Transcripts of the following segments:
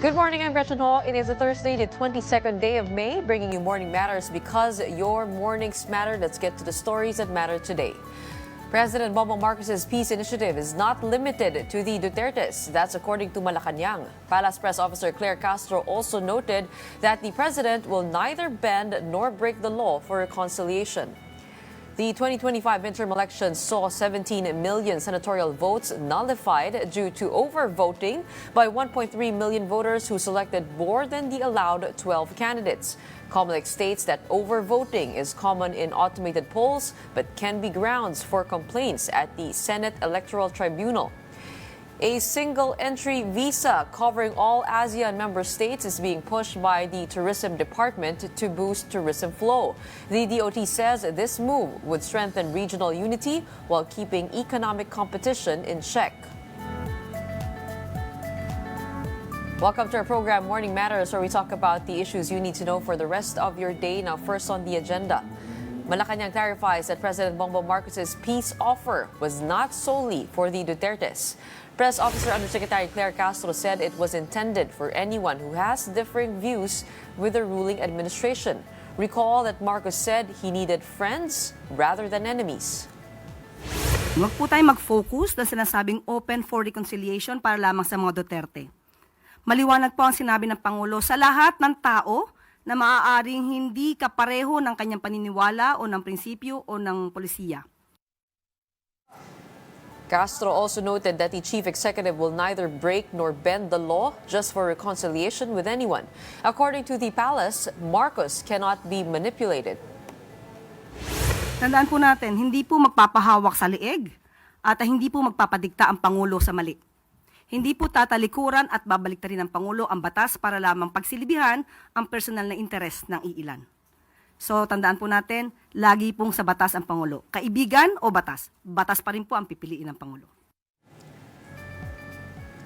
Good morning, I'm Gretchen Ho. It is a Thursday, the 22nd day of May, bringing you Morning Matters because your mornings matter. Let's get to the stories that matter today. President Bongbong Marcos's peace initiative is not limited to the Dutertes. That's according to Malacanang. Palace Press Officer Claire Castro also noted that the president will neither bend nor break the law for reconciliation. The 2025 midterm elections saw 17 million senatorial votes nullified due to overvoting by 1.3 million voters who selected more than the allowed 12 candidates. COMELEC states that overvoting is common in automated polls but can be grounds for complaints at the Senate Electoral Tribunal. A single-entry visa covering all ASEAN member states is being pushed by the Tourism Department to boost tourism flow. The DOT says this move would strengthen regional unity while keeping economic competition in check. Welcome to our program, Morning Matters, where we talk about the issues you need to know for the rest of your day. Now, first on the agenda. Malacanang clarifies that President Bongbong Marcos's peace offer was not solely for the Dutertes. Press Officer Undersecretary Claire Castro said it was intended for anyone who has differing views with the ruling administration. Recall that Marcos said he needed friends rather than enemies. Huwag po tayo mag-focus na sinasabing open for reconciliation para lamang sa mga Duterte. Maliwanag po ang sinabi ng Pangulo sa lahat ng tao na maaaring hindi kapareho ng kanyang paniniwala o ng prinsipyo o ng polisiya. Castro also noted that the chief executive will neither break nor bend the law just for reconciliation with anyone. According to the palace, Marcos cannot be manipulated. Tandaan po natin, hindi po magpapahawak sa liig at hindi po magpapadikta ang Pangulo sa mali. Hindi po tatalikuran at babaliktarin ng Pangulo ang batas para lamang pagsilibihan ang personal na interes ng iilan. So, tandaan po natin, lagi pong sa batas ang Pangulo. Kaibigan o batas? Batas pa rin po ang pipiliin ng Pangulo.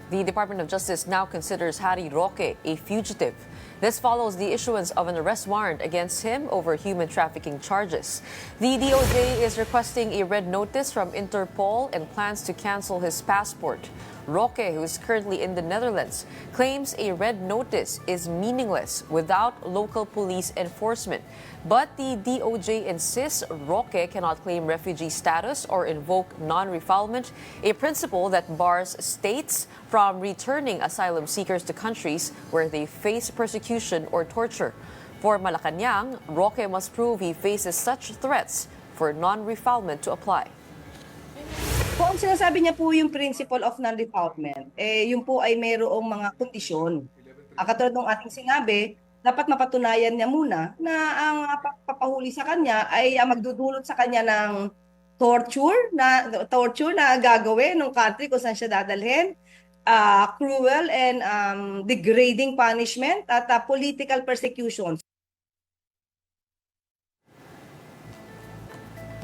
The Department of Justice now considers Harry Roque a fugitive. This follows the issuance of an arrest warrant against him over human trafficking charges. The DOJ is requesting a red notice from Interpol and plans to cancel his passport. Roque, who is currently in the Netherlands, claims a red notice is meaningless without local police enforcement. But the DOJ insists Roque cannot claim refugee status or invoke non-refoulement, a principle that bars states from returning asylum seekers to countries where they face persecution or torture. For Malacanang, Roque must prove he faces such threats for non-refoulement to apply. Kung sinasabi niya po yung principle of non-refoulement, yun po ay mayroong mga kondisyon. Katulad ng ating sinabi, dapat mapatunayan niya muna na ang papahuli sa kanya ay magdudulot sa kanya ng torture na gagawin ng country kung saan siya dadalhin, cruel and degrading punishment at political persecution.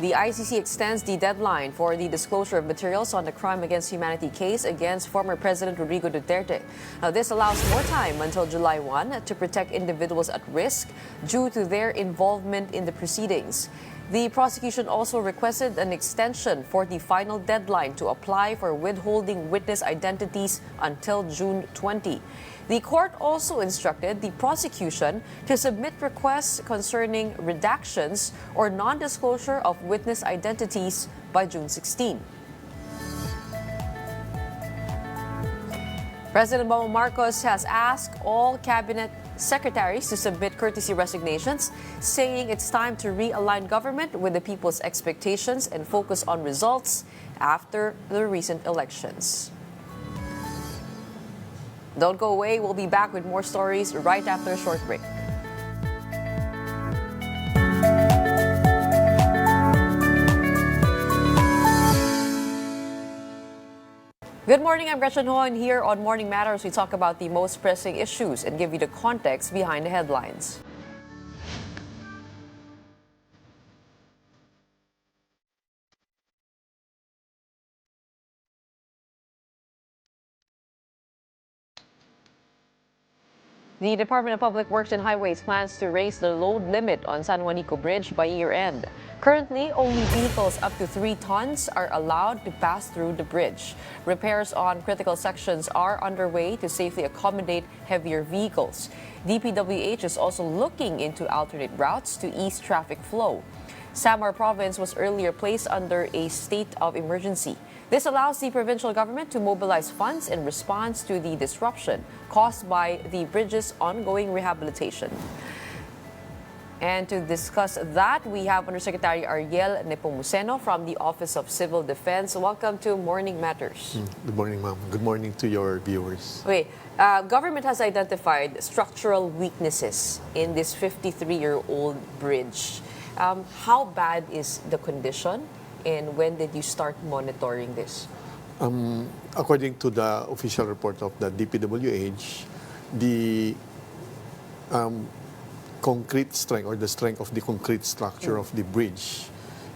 The ICC extends the deadline for the disclosure of materials on the crime against humanity case against former President Rodrigo Duterte. Now, this allows more time until July 1 to protect individuals at risk due to their involvement in the proceedings. The prosecution also requested an extension for the final deadline to apply for withholding witness identities until June 20. The court also instructed the prosecution to submit requests concerning redactions or non-disclosure of witness identities by June 16. President Bongbong Marcos has asked all cabinet secretaries to submit courtesy resignations, saying it's time to realign government with the people's expectations and focus on results after the recent elections. Don't go away. We'll be back with more stories right after a short break. Good morning, I'm Gretchen Ho, and here on Morning Matters, we talk about the most pressing issues and give you the context behind the headlines. The Department of Public Works and Highways plans to raise the load limit on Juanico Bridge by year-end. Currently, only vehicles up to 3 tons are allowed to pass through the bridge. Repairs on critical sections are underway to safely accommodate heavier vehicles. DPWH is also looking into alternate routes to ease traffic flow. Samar Province was earlier placed under a state of emergency. This allows the provincial government to mobilize funds in response to the disruption caused by the bridge's ongoing rehabilitation. And to discuss that, we have Undersecretary Ariel Nepomuceno from the Office of Civil Defense. Welcome to Morning Matters. Good morning, ma'am. Good morning to your viewers. Okay, government has identified structural weaknesses in this 53-year-old bridge. How bad is the condition, and when did you start monitoring this? According to the official report of the DPWH, the concrete strength or the strength of the concrete structure of the bridge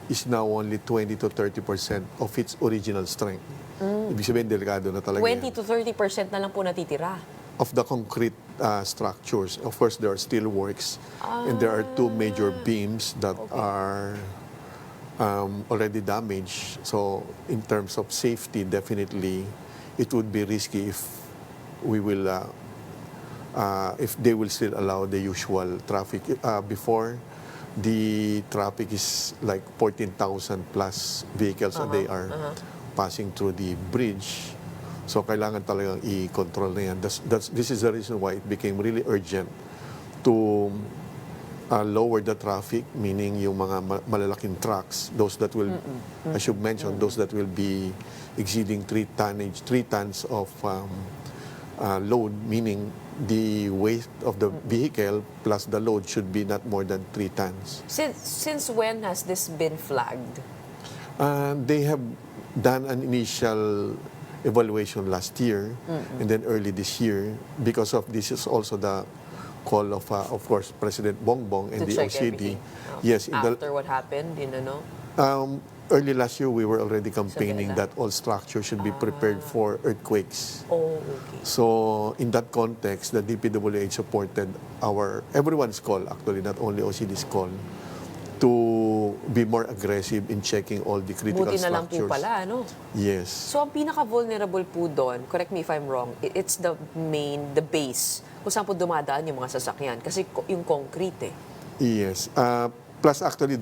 is now only 20 to 30% of its original strength. Ibig sabihin, delikado na talaga 20 yan. to 30% na lang po natitira. Of the concrete structures, of course, there are steel works and there are 2 major beams that are already damaged. So, in terms of safety, definitely, it would be risky if we will if they will still allow the usual traffic. Before, the traffic is like 14,000 plus vehicles a day are passing through the bridge. So, kailangan talagang i-control na yan. This is the reason why it became really urgent to lower the traffic, meaning yung mga malalaking trucks, those that will, as you mentioned, those that will be exceeding 3 tons of load, meaning the weight of the vehicle plus the load should be not more than 3 tons. Since when has this been flagged? They have done an initial evaluation last year and then early this year. Because of this is also the call of course, President Bongbong and To the check OCD. everything. Yes, After what happened, you know? early last year we were already campaigning Sabi that all structures should be prepared for earthquakes. Oh, okay. So, in that context, the DPWH supported everyone's call, actually, not only OCD's call, to be more aggressive in checking all the critical Buti na lang po structures. pala, ano? Yes. So, ang pinaka-vulnerable po doon, correct me if I'm wrong, it's the base, kung saan po dumadaan yung mga sasakyan. Kasi yung concrete eh. Yes. Plus, actually,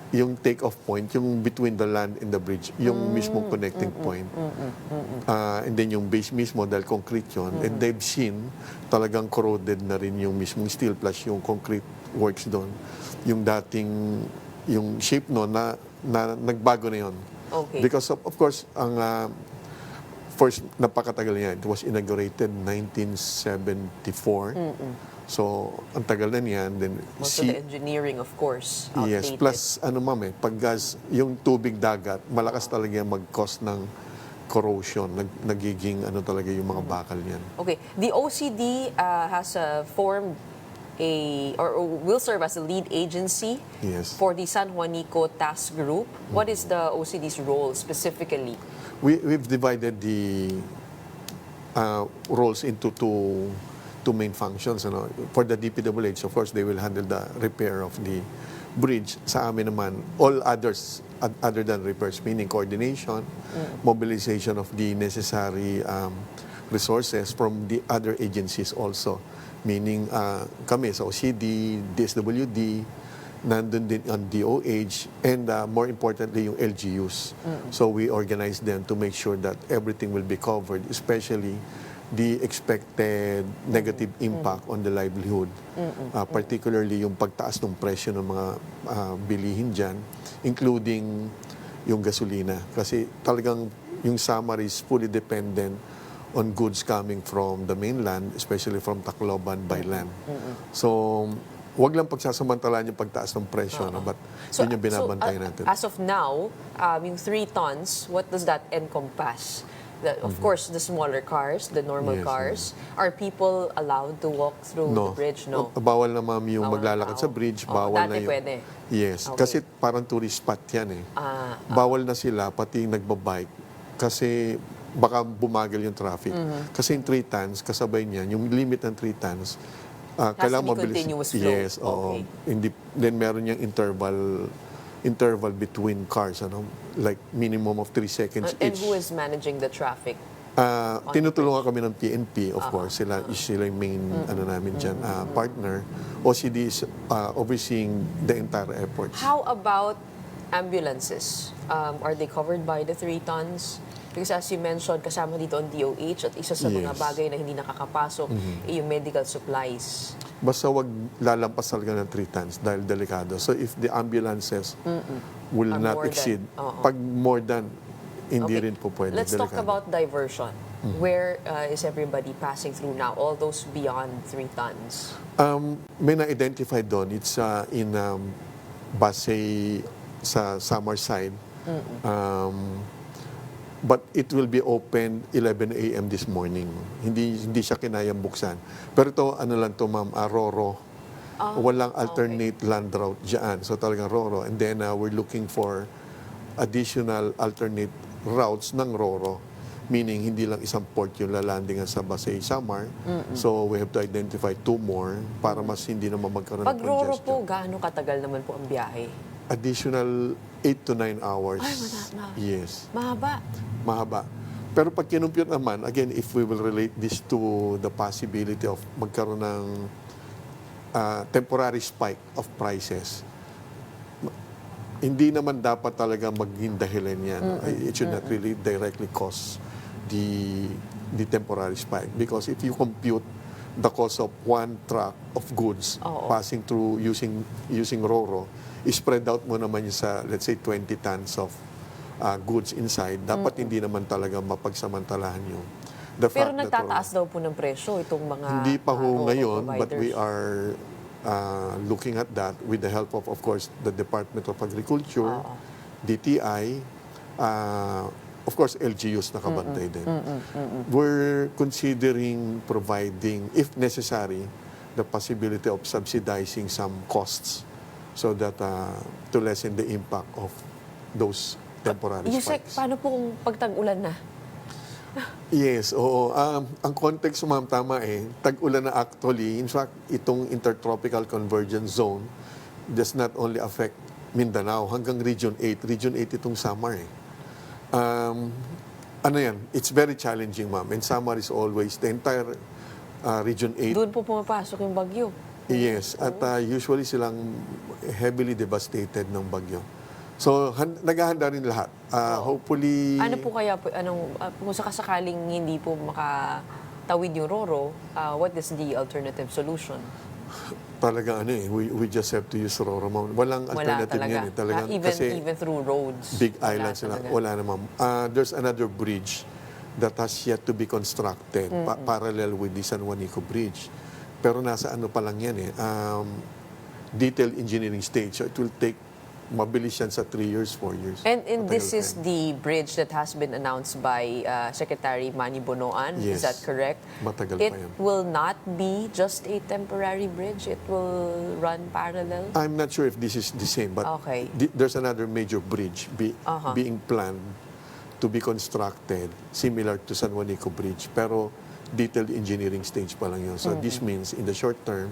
yung take-off point, yung between the land and the bridge, yung mismong connecting point. And then yung base mismo, dahil concrete yun. And they've seen talagang corroded na rin yung mismong steel plus yung concrete works doon. Yung dating, yung shape no, na nagbago na yun. Okay. Because of course, ang first, napakatagal niya. It was inaugurated 1974. So, ang tagal na niyan. Then, Also the engineering, of course, outdated. yes, plus pag gas, yung tubig dagat, malakas talaga mag-cause ng corrosion, nagiging talaga yung mga bakal niyan. Okay. The OCD has formed or will serve as a lead agency Yes. for the San Juanico Task Group. What is the OCD's role specifically? We've divided the roles into two main functions. For the DPWH, of course, they will handle the repair of the bridge. Sa amin naman, all others other than repairs, meaning coordination, mobilization of the necessary resources from the other agencies also. Meaning kami sa OCD, DSWD, nandun din ang DOH, and more importantly yung LGUs. So we organize them to make sure that everything will be covered, especially the expected negative impact on the livelihood. Particularly yung pagtaas ng presyo ng mga bilihin dyan, including yung gasolina. Kasi talagang yung Samar is fully dependent on goods coming from the mainland, especially from Tacloban by land. So, wag lang pagsasamantalaan yung pagtaas ng presyo, but yun yung binabantayan natin. As of now, yung 3 tons, what does that encompass? Of course, the smaller cars, the normal Yes, cars. Are people allowed to walk through the bridge? No. Bawal na, ma'am, yung Bawal maglalakad na sa tao. bridge. Oh, Bawal dati na yung... pwede. Yes. Okay. Kasi parang tourist spot yan eh. Bawal na sila, pati yung nagbabike. Kasi baka bumagal yung traffic. Kasi yung 3 tons, kasabay niyan, yung limit ng 3 tons, Has to be continuous flow. Yes, oo. Okay. Hindi, then meron yung interval between cars, like minimum of 3 seconds And each. who is managing the traffic? Tinutulungan kami ng PNP, of course. Sila yung main namin dyan, partner. OCD is overseeing the entire efforts. How about ambulances? Are they covered by the 3 tons? Because as you mentioned, kasama dito ang DOH at isa sa mga Yes. bagay na hindi nakakapasok ay yung medical supplies. Basta wag lalampas talaga ng 3 tons dahil delikado. So if the ambulances will Pag not more than, exceed, oo. pag more than, hindi Okay. rin po pwede. Let's talk delikado. about diversion. Where is everybody passing through now? All those beyond 3 tons? May na-identify doon. It's in Basay sa Samar side. But it will be open 11 a.m. this morning. Hindi siya kinayang buksan. Pero ito, ano lang to ma'am, Roro. Walang alternate land route dyan. So talagang Roro. And then we're looking for additional alternate routes ng Roro. Meaning, hindi lang isang port yung lalandingan sa Basay, Samar. So we have to identify 2 more para mas hindi naman magkaroon Pag ng Roro congestion. po, gaano katagal naman po ang biyahe? Additional 8 to 9 hours. Ay, Yes. mahaba. Mahaba. Pero pag kinumpute naman, again, if we will relate this to the possibility of magkaroon ng temporary spike of prices, hindi naman dapat talaga maging dahilan yan. It should not really directly cause the temporary spike. Because if you compute the cost of 1 truck of goods passing through using Roro, spread out mo naman yun sa, let's say, 20 tons of goods inside, dapat hindi naman talaga mapagsamantalahan yung the Pero fact that nagtataas daw po ng presyo itong mga hindi pa ho Roro ngayon, but providers. we are looking at that with the help of course, the Department of Agriculture, DTI, of course, LGUs nakabantay din. We're considering providing, if necessary, the possibility of subsidizing some costs so that to lessen the impact of those temporary Yusek, spikes. paano po kung pagtag-ulan na? Yes, oo. Ang context, ma'am, tama tag-ulan na actually. In fact, itong Intertropical Convergence Zone does not only affect Mindanao, hanggang Region 8. Region 8 itong Samar ano yan, it's very challenging, ma'am. And Samar is always, the entire Region 8. Doon po pumapasok yung bagyo. Yes, at usually silang heavily devastated ng bagyo. So, naghahanda rin lahat. Hopefully... Ano po kaya, kung sakasakaling hindi po makatawid yung Roro, what is the alternative solution? Talaga we just have to use Roro, ma'am. Walang Wala alternative talaga. yan Talagang, Even through roads. big wala islands sila. talaga. Wala na, ma'am. There's another bridge that has yet to be constructed parallel with the Juanico Bridge. Pero nasa ano pa lang yan detailed engineering stage. So it will take, mabilis yan sa 3 years, 4 years. And Matagal this pa is yan. the bridge that has been announced by Secretary Manny Bonoan. Is Yes. that correct? Matagal It pa yan. will not be just a temporary bridge. It will run parallel. I'm not sure if this is the same, but Okay. there's another major bridge being planned to be constructed similar to Juanico Bridge. Pero detailed engineering stage pa lang yun. So this means in the short term,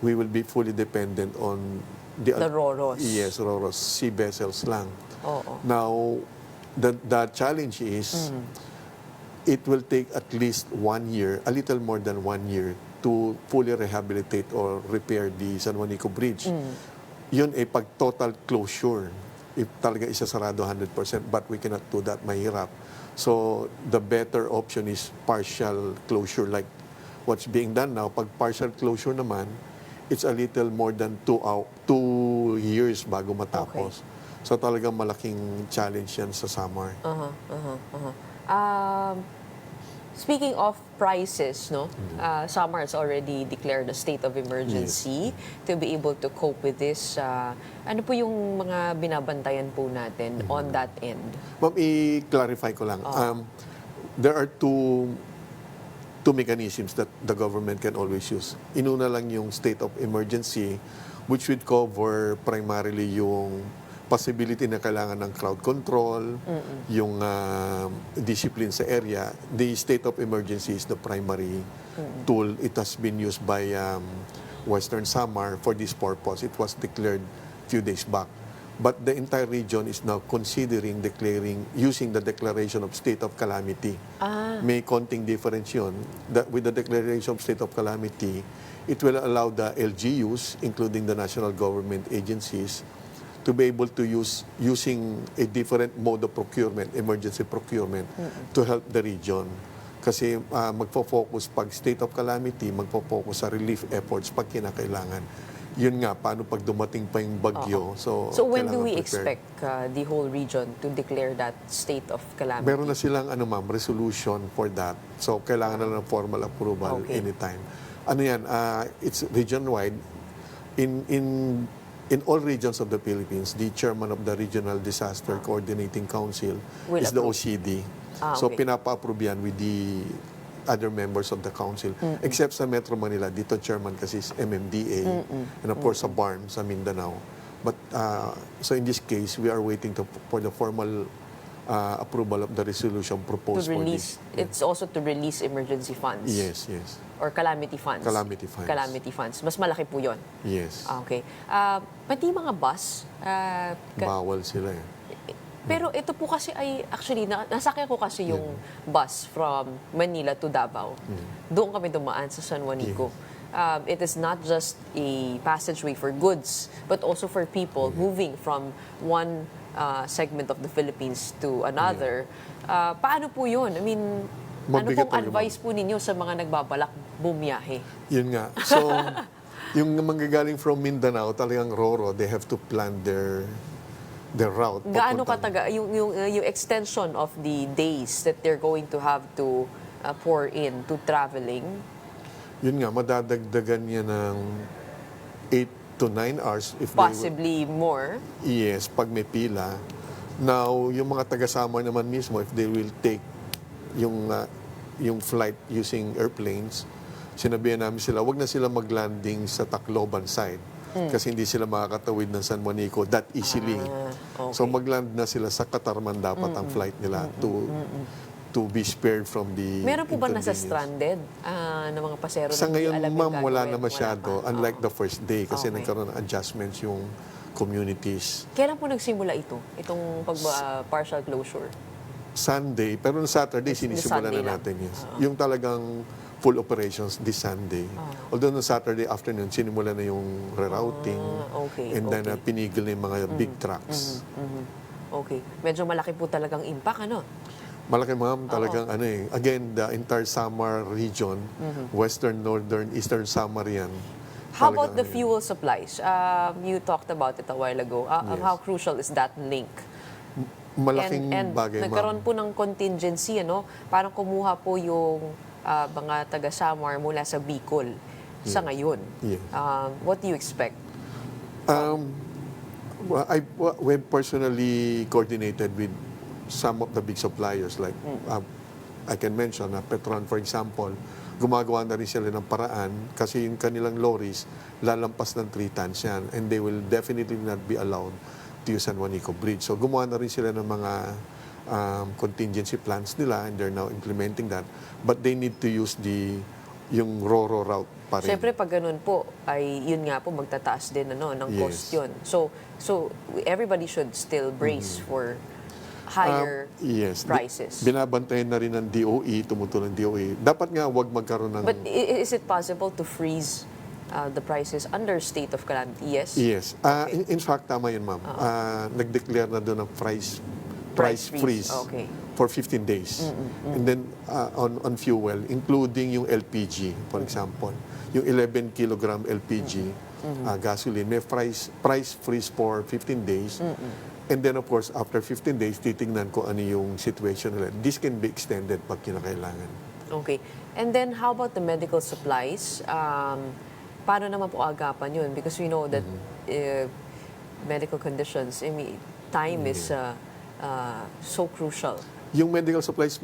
we will be fully dependent on The Roros. Yes, Roros. Sea vessels lang. Oo. Now, the challenge is it will take at least 1 year, a little more than 1 year, to fully rehabilitate or repair the Juanico Bridge. Yun ay pag total closure. If talaga isasarado 100%, but we cannot do that, mahirap. So, the better option is partial closure like what's being done now. Pag partial closure naman, it's a little more than 2 years bago matapos. So, talagang malaking challenge yan sa Samar. Speaking of prices, no, Samar has already declared a state of emergency to be able to cope with this. Ano po yung mga binabantayan po natin on that end? Ma'am, i-clarify ko lang. There are two mechanisms that the government can always use. Inuna lang yung state of emergency, which would cover primarily yung possibility na kailangan ng crowd control, yung discipline sa area. The state of emergency is the primary tool. It has been used by Western Samar for this purpose. It was declared few days back. But the entire region is now considering using the declaration of state of calamity. May konting difference yun. With the declaration of state of calamity, it will allow the LGUs, including the national government agencies, to be able to using a different mode of procurement, emergency procurement, to help the region. Kasi magpo-focus pag state of calamity, magpo-focus sa relief efforts pag kinakailangan. Yun nga, paano pag dumating pa yung bagyo. So when do we prepared. expect the whole region to declare that state of calamity? Meron na silang resolution for that. So kailangan na ng formal approval anytime. It's region-wide. In all regions of the Philippines, the chairman of the Regional Disaster Coordinating Council is the OCD. So pinapa-approve yan with the other members of the council. Except sa Metro Manila, dito chairman kasi is MMDA. And of course sa BARM, sa Mindanao. But so in this case, we are waiting for the formal approval of the resolution proposed to for release, this. it's also to release emergency funds. Yes. Or calamity funds. Calamity funds. Calamity funds. Mas malaki po yun. Yes. Okay. Pati mga bus. Bawal sila eh. Pero ito po kasi ay, actually, nasakyan ko kasi yung bus from Manila to Davao. Doon kami dumaan sa San Juanico. It is not just a passageway for goods, but also for people moving from one segment of the Philippines to another. Paano po yun? I mean, Mabigat ano pong advice po ninyo sa mga nagbabalak bumiyahe? Yun nga. So, yung manggagaling from Mindanao, talagang Roro, they have to plan their route. Gaano papunta. kataga yung extension of the days that they're going to have to pour in to traveling? Yun nga, madadagdagan niya ng 8 to 9 hours. If Possibly more? Yes, pag may pila. Now, yung mga taga-Samar naman mismo, if they will take yung flight using airplanes, sinabihan namin sila, wag na sila maglanding sa Tacloban side. Kasi hindi sila makakatawid ng San Juanico that easily. Okay. So magland na sila sa Katarman dapat ang flight nila to be spared from the Meron po ba nasa inconvenience. stranded na mga pasero Sa na hindi ngayon, alam yung ma'am, wala gagawin? na masyado. Wala pa. Unlike the first day kasi Okay. nagkaroon ng adjustments yung communities. Kailan po nagsimula itong partial closure? Sunday, pero no Saturday, sinisimulan Sunday na natin yan. Yung talagang full operations this Sunday. Although no Saturday afternoon, sinimula na yung rerouting. Okay, And then okay. pinigil na yung mga big trucks. Okay. Medyo malaki po talagang impact, ano? Malaki, ma'am, talagang again, the entire Samar region, western, northern, eastern Samar yan. How about the Talagang, fuel supplies? You talked about it a while ago. Yes. How crucial is that link? Malaking and bagay, nagkaroon ma'am. po ng contingency, ano? Parang kumuha po yung mga taga-Samar mula sa Bicol sa ngayon. Yeah. What do you expect? Well, we've personally coordinated with some of the big suppliers like I can mention Petron, for example. Gumagawa na rin sila ng paraan kasi yung kanilang lorries lalampas ng 3 tons yan and they will definitely not be allowed to use San Juanico Bridge. So gumawa na rin sila ng mga contingency plans nila and they're now implementing that. But they need to use yung Roro route pa rin. Siyempre, pag ganun po, ay yun nga po, magtataas din ng Yes. cost yun. So everybody should still brace for higher Yes. prices. Binabantayan na rin ng DOE, tumutulong ng DOE. Dapat nga wag magkaroon ng... But is it possible to freeze the prices under state of calamity? Yes? Yes. In fact, tama yun, ma'am. Nag-declare na doon ng price freeze Okay. for 15 days. And then on fuel, including yung LPG, for example. Yung 11 kilogram LPG gasoline, may price freeze for 15 days. And then, of course, after 15 days, titingnan ko ano yung situation nila. This can be extended pag kinakailangan. Okay. And then, how about the medical supplies? Paano naman po agapan yun? Because we know that medical conditions, I mean, time is so crucial. Yung medical supplies,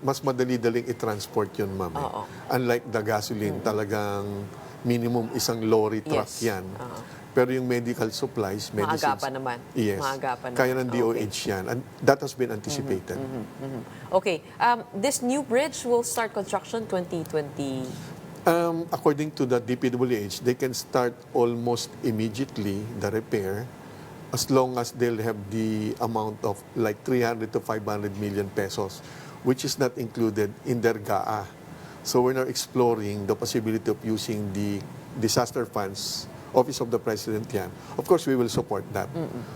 mas madali-daling i-transport yun, ma'am. Oo. Unlike the gasoline, talagang minimum isang lorry truck Yes. yan. Pero yung medical supplies, medicines, Maagapan naman. yes, Maagapan kaya naman. ng DOH yan. And that has been anticipated. Okay, this new bridge will start construction 2020. According to the DPWH, they can start almost immediately the repair as long as they'll have the amount of like 300 to 500 million pesos, which is not included in their GAA. So we're now exploring the possibility of using the disaster funds, Office of the President yan. Of course, we will support that.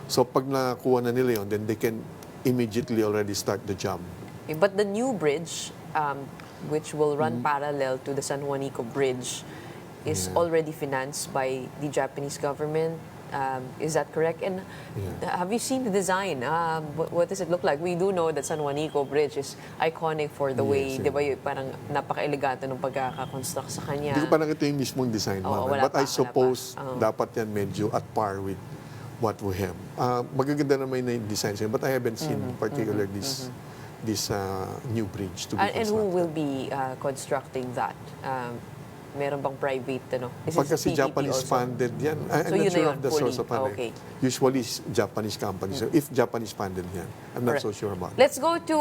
So pag nakuha na nila yun, then they can immediately already start the job. Okay, but the new bridge, which will run parallel to the San Juanico Bridge, is already financed by the Japanese government. Is that correct? And have you seen the design? What does it look like? We do know that San Juanico Bridge is iconic for the way, di ba, parang napaka-elegante ng pagkakakonstruct sa kanya. Hindi ko pa nakita yung mismong design, Oo, ma'am. wala But pa, I suppose wala pa. Oo. dapat yan medyo at par with what we have. Magaganda naman yung design sa'yo, but I haven't seen particular this new bridge to be And who constructed. will be constructing that? Meron bang private, Is Pag it kasi PPP Japanese also? funded yan, I'm So not yun na sure yun, of the source fully. of funding. Okay. Usually it's Japanese companies. So if Japanese funded yan, I'm not so sure about it. Let's go to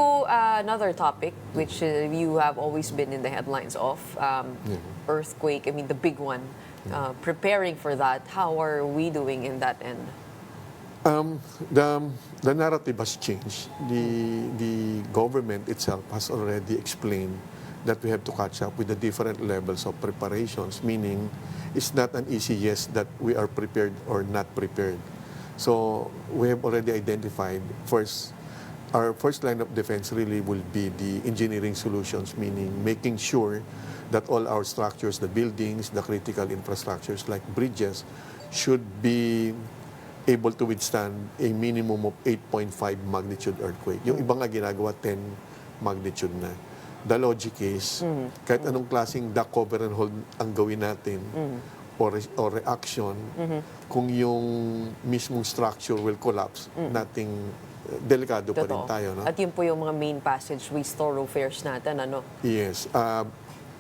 another topic, which you have always been in the headlines of, earthquake, I mean the big one. Preparing for that, how are we doing in that end? The narrative has changed. The government itself has already explained that we have to catch up with the different levels of preparations, meaning it's not an easy yes that we are prepared or not prepared. So we have already identified our first line of defense really will be the engineering solutions, meaning making sure that all our structures, the buildings, the critical infrastructures like bridges should be able to withstand a minimum of 8.5 magnitude earthquake. Yung ibang nga ginagawa 10 magnitude na. The logic is, kahit anong klaseng duck cover and hold ang gawin natin or reaction, kung yung mismong structure will collapse, delikado pa rin Totoo. tayo. No? At yun po yung mga main passageways, thoroughfares natin, Yes.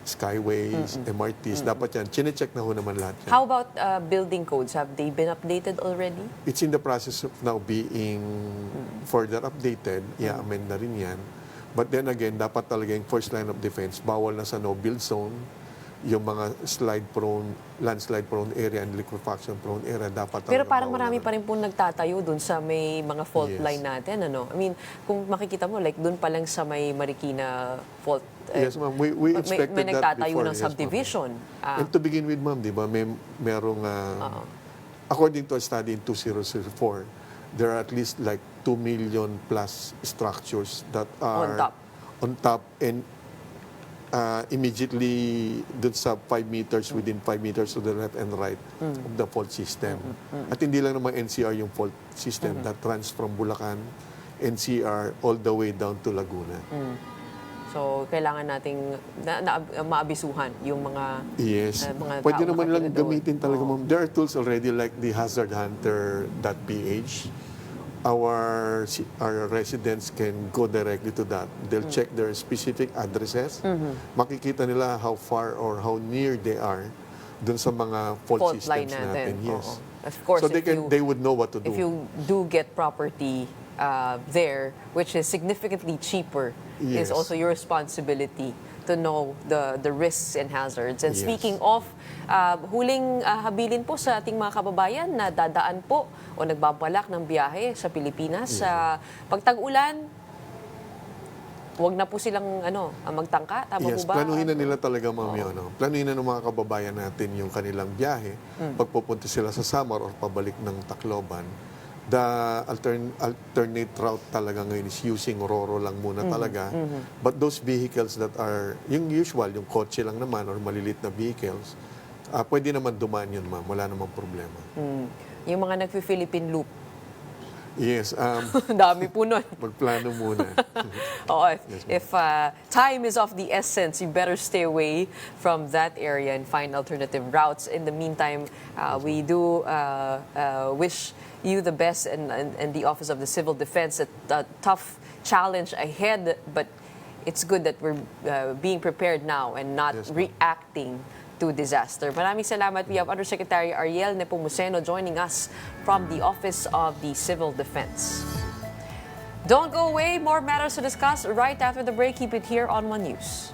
Skyways, MRTs, dapat yan. Chine-check na ho naman lahat yan. How about building codes? Have they been updated already? It's in the process of now being further updated. I-amend na rin yan. But then again, dapat talaga yung first line of defense, bawal na sa no-build zone, yung mga landslide-prone area and liquefaction-prone area, dapat talaga Pero parang bawal marami na. pa rin pong nagtatayo dun sa may mga fault Yes. line natin, I mean, kung makikita mo, like dun pa lang sa may Marikina fault, Yes, ma'am. We expected may that nagtatayo before. ng Yes, ma'am. subdivision. And to begin with, ma'am, di ba, merong, according to a study in 2004, there are at least like 2 million plus structures that are on top and immediately dun sa 5 meters, within 5 meters to the left and right of the fault system. At hindi lang naman NCR yung fault system that runs from Bulacan, NCR, all the way down to Laguna. So, kailangan nating maabisuhan yung mga Yes. mga Pwede tao naman lang nakatira doon. gamitin talaga, ma'am. There are tools already like the hazardhunter.ph. Our residents can go directly to that. They'll check their specific addresses. Makikita nila how far or how near they are dun sa mga fault line systems natin. natin. Yes. Oo. Of course, So they would know what to do. if you do get property there, which is significantly cheaper, is Yes. also your responsibility to know the risks and hazards. And Yes. speaking of, huling habilin po sa ating mga kababayan na dadaan po o nagbabalak ng biyahe sa Pilipinas sa pagtag-ulan, huwag na po silang magtangka. Tama Yes, po ba? planuhin na nila talaga, ma'am, yun. No? Planuhin na ng mga kababayan natin yung kanilang biyahe. Pagpupunta sila sa Samar or pabalik ng Tacloban, the alternate route talaga ngayon is using Roro lang muna talaga. But those vehicles that are, yung usual, yung kotse lang naman or malilit na vehicles, pwede naman dumaan yun, ma'am. Wala namang problema. Yung mga nagfi-Philippine Loop. Yes, Dami po nun. magplano muna. Oo, if time is of the essence, you better stay away from that area and find alternative routes. In the meantime, we do wish you the best and the Office of the Civil Defense. A tough challenge ahead, but it's good that we're being prepared now and not Yes, ma'am. reacting to disaster. Maraming salamat. We have Undersecretary Ariel Nepomuceno joining us from the Office of the Civil Defense. Don't go away. More matters to discuss right after the break. Keep it here on One News.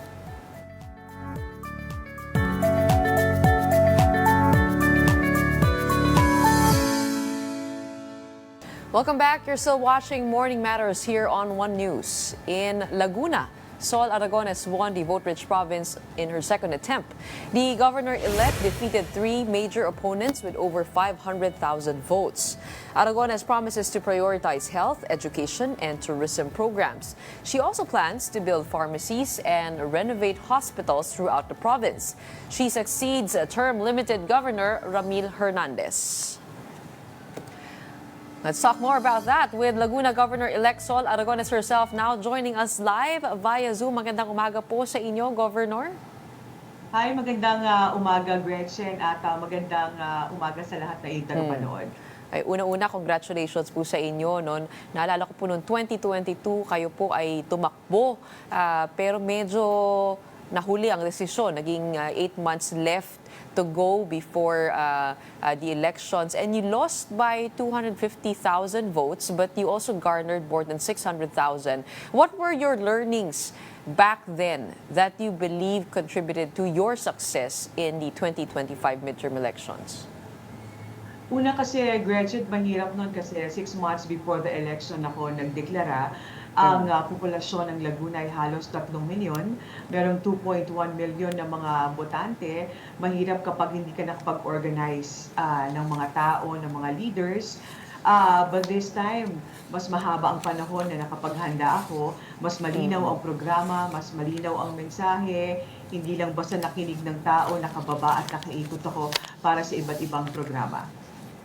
Welcome back. You're still watching Morning Matters here on One News. In Laguna, Sol Aragones won the vote-rich province in her second attempt. The governor-elect defeated three major opponents with over 500,000 votes. Aragones promises to prioritize health, education, and tourism programs. She also plans to build pharmacies and renovate hospitals throughout the province. She succeeds term-limited Governor Ramil Hernandez. Let's talk more about that with Laguna Governor-elect Sol Aragones herself now joining us live via Zoom. Magandang umaga po sa inyo, Governor. Hi, magandang umaga, Gretchen, at magandang umaga sa lahat na itanong-panood. Ay, una-una, congratulations po sa inyo. Naalala ko po noong 2022, kayo po ay tumakbo, pero medyo nahuli ang desisyon. Naging 8 months left to go before the elections, and you lost by 250,000 votes, but you also garnered more than 600,000. What were your learnings back then that you believe contributed to your success in the 2025 midterm elections? Una kasi, Gretchen, mahirap nun kasi 6 months before the election ako nagdeklara. Ang populasyon ng Laguna ay halos 3 milyon. Merong 2.1 milyon na mga botante. Mahirap kapag hindi ka nakapag-organize ng mga tao, ng mga leaders. But this time, mas mahaba ang panahon na nakapaghanda ako. Mas malinaw ang programa, mas malinaw ang mensahe. Hindi lang basta nakinig ng tao, nakababa at nakaikot ako para sa iba't ibang programa.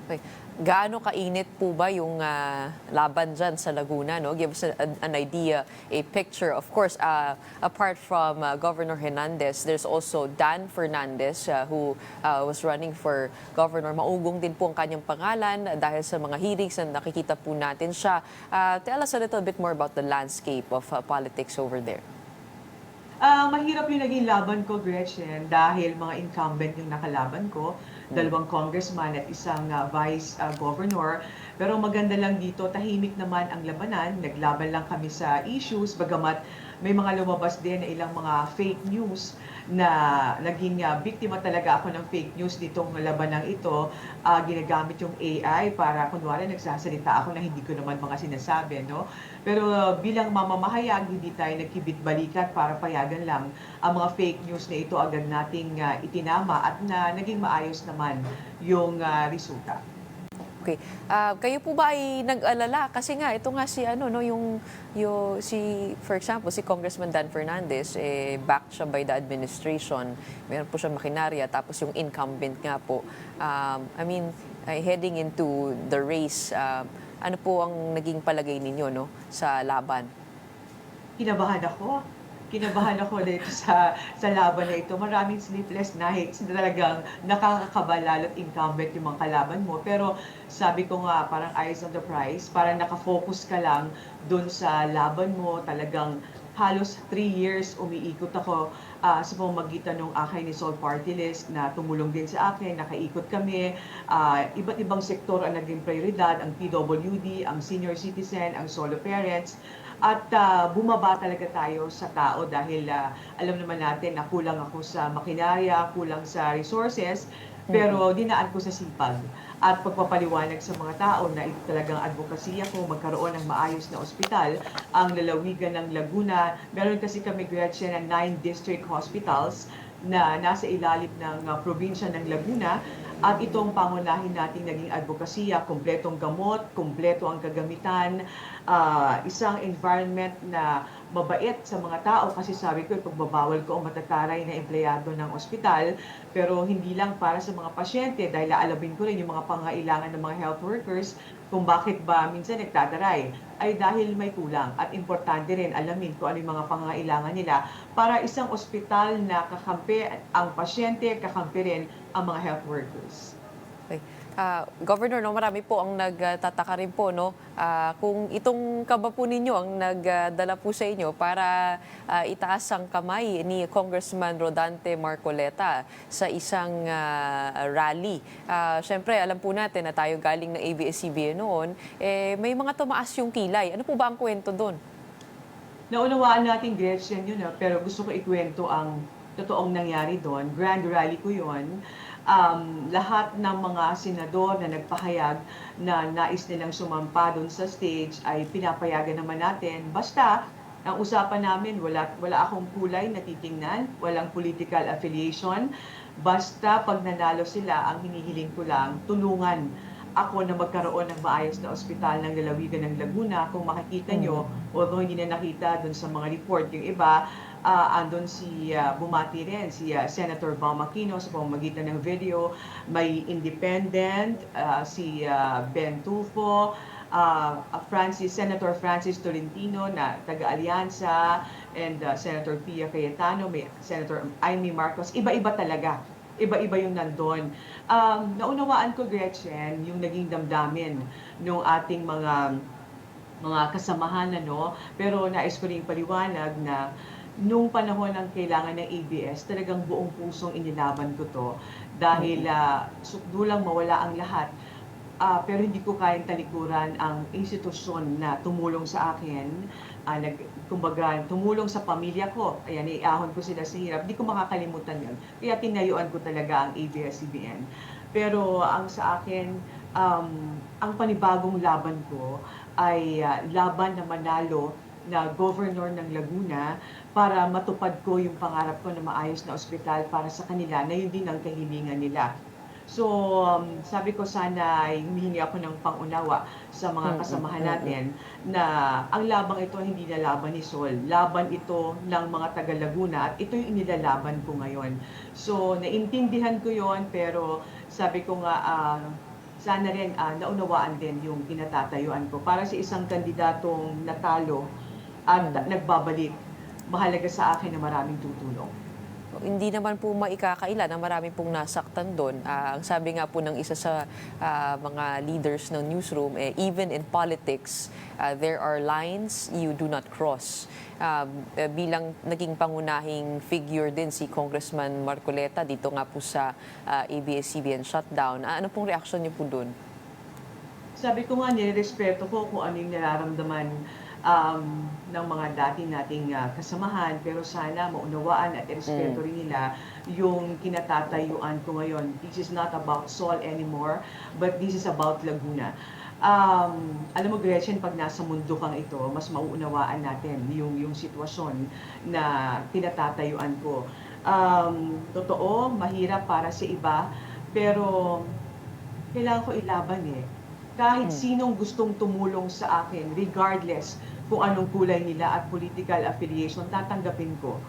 Okay. Gaano kainit po ba yung laban dyan sa Laguna? No? Give us an idea, a picture. Of course, apart from Governor Hernandez, there's also Dan Fernandez who was running for governor. Maugong din po ang kanyang pangalan dahil sa mga hearings na nakikita po natin siya. Tell us a little bit more about the landscape of politics over there. Mahirap yung naging laban ko, Gretchen, dahil mga incumbent yung nakalaban ko. 2 congressman at isang vice governor. Pero maganda lang dito, tahimik naman ang labanan. Naglaban lang kami sa issues, bagamat may mga lumabas din na ilang mga fake news na naging biktima talaga ako ng fake news nitong labanang ito. Ginagamit yung AI para kunwari nagsasalita ako na hindi ko naman mga sinasabi. No? Pero bilang mamamahayag, hindi tayo nagkibit-balikat para payagan lang ang mga fake news na ito agad nating itinama at na naging maayos naman yung resulta. Okay. Kayo po ba ay nag-alala? Kasi nga, ito nga si, for example, si Congressman Dan Fernandez, backed siya by the administration. Meron po siya makinarya. Tapos yung incumbent nga po, heading into the race, ano po ang naging palagay ninyo sa laban? Kinabahan ako dito sa laban na ito. Maraming sleepless nights na talagang nakakakaba lalo't incumbent yung mga kalaban mo. Pero sabi ko nga, parang eyes on the prize, parang nakafocus ka lang dun sa laban mo. Talagang halos 3 years umiikot ako sa pamamagitan ng Akay ni Sol Party List na tumulong din sa akin, nakaikot kami. Iba't ibang sektor ang naging prioridad, ang PWD, ang senior citizen, ang solo parents. At bumaba talaga tayo sa tao dahil alam naman natin na kulang ako sa makinarya, kulang sa resources, pero dinaan ko sa sipag at pagpapaliwanag sa mga tao na ito talagang advokasya ko magkaroon ng maayos na ospital. Ang lalawigan ng Laguna, meron kasi kami, Gretchen, na 9 district hospitals na nasa ilalim ng probinsya ng Laguna. At itong pangunahin nating naging advokasya, kumpletong gamot, kumpleto ang kagamitan, isang environment na mabait sa mga tao kasi sabi ko, pagbabawal ko ang matataray na empleyado ng ospital, pero hindi lang para sa mga pasyente dahil aalabin ko rin yung mga pangailangan ng mga health workers kung bakit ba minsan nagtataray ay dahil may kulang at importante rin alamin kung ano yung mga pangailangan nila para isang ospital na kakampi ang pasyente, kakampi rin ang mga health workers. Okay. Governor, no, marami po ang nagtataka rin po, no, kung itong kaba po ninyo ang nagdala po sa inyo para itaas ang kamay ni Congressman Rodante Marcoleta sa isang rally. Siyempre, alam po natin na tayo galing ng ABS-CBN noon, may mga tumaas yung kilay. Ano po ba ang kwento doon? Naunawaan natin, Gretchen, yun, pero gusto ko ikwento ang totoong nangyari doon. Grand rally ko yun. Lahat ng mga senador na nagpahayag na nais nilang sumampa doon sa stage ay pinapayagan naman natin. Basta, ang usapan namin, wala akong kulay na titingnan, walang political affiliation. Basta pag nanalo sila, ang hinihiling ko lang, tulungan ako na magkaroon ng maayos na ospital ng lalawigan ng Laguna. Kung makikita nyo, although hindi na nakita doon sa mga report, yung iba, andun bumati rin si Senator Aquino sa pamamagitan ng video. May independent, si Ben Tulfo, Senator Francis Tolentino na taga-Alianza, and Senator Pia Cayetano, may Senator Amy Marcos. Iba-iba talaga. Iba-iba yung nandun. Naunawaan ko, Gretchen, yung naging damdamin ng ating mga kasamahan, ano? Pero nais ko rin paliwanag na nung panahon ng kailangan ng ABS, talagang buong pusong inilaban ko to dahil sukdulang mawala ang lahat. Pero hindi ko kayang talikuran ang institusyon na tumulong sa akin, kumbaga tumulong sa pamilya ko. Ayan, iahon ko sila sa hirap. Hindi ko makakalimutan yun. Kaya tinayuan ko talaga ang ABS-CBN. Pero ang sa akin, ang panibagong laban ko ay laban na manalo na governor ng Laguna para matupad ko yung pangarap ko na maayos na ospital para sa kanila na yun din ang kahilingan nila. So, sabi ko sana humihingi ako ng pangunawa sa mga kasamahan natin na ang labang ito hindi na laban ni Sol. Laban ito ng mga taga-Laguna at ito yung inilalaban ko ngayon. So, naintindihan ko yon, pero sabi ko nga, sana rin naunawaan din yung kinatatayuan ko para sa isang kandidatong natalo at nagbabalik. Mahalaga sa akin na maraming tutulong. Hindi naman po maikakaila na marami pong nasaktan doon. Ang sabi nga po ng isa sa mga leaders ng newsroom, even in politics, there are lines you do not cross. Bilang naging pangunahing figure din si Congressman Marcoleta dito nga po sa ABS-CBN shutdown. Ano pong reaksyon niyo po doon? Sabi ko nga, nirespeto ko kung ano yung nararamdaman ng mga dati nating kasamahan, pero sana maunawaan at irespeto rin nila yung kinatatayuan ko ngayon. This is not about Sol anymore, but this is about Laguna. Alam mo, Gretchen, pag nasa mundo kang ito, mas mauunawaan natin yung sitwasyon na kinatatayuan ko. Totoo, mahirap para sa iba, pero kailangan ko ilaban Kahit sinong gustong tumulong sa akin, regardless kung anong kulay nila at political affiliation, tatanggapin ko.